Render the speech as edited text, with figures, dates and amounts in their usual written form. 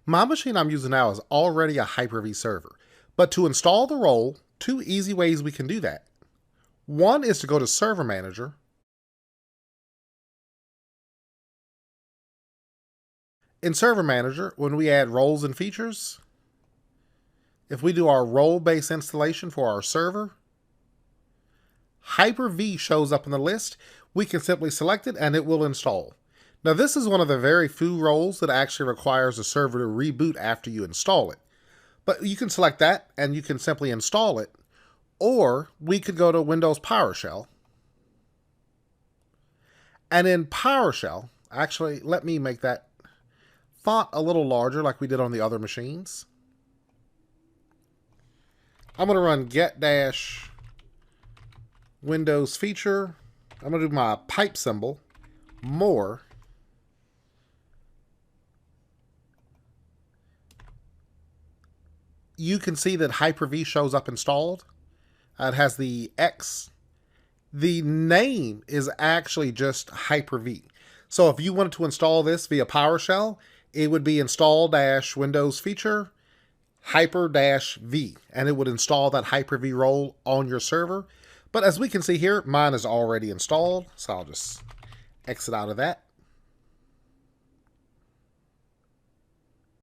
My machine I'm using now is already a Hyper-V server, but to install the role, two easy ways we can do that. One is to go to Server Manager, in Server Manager, when we add roles and features, if we do our role-based installation for our server, Hyper-V shows up in the list. We can simply select it and it will install. Now this is one of the very few roles that actually requires the server to reboot after you install it. But you can select that and you can simply install it. Or we could go to Windows PowerShell. And in PowerShell, actually let me make that font a little larger like we did on the other machines. I'm going to run get-windows feature. I'm going to do my pipe symbol, more. You can see that Hyper-V shows up installed. It has the X. The name is actually just Hyper-V. So if you wanted to install this via PowerShell, it would be install-Windows feature Hyper-V, and it would install that Hyper-V role on your server. But as we can see here, mine is already installed, so I'll just exit out of that.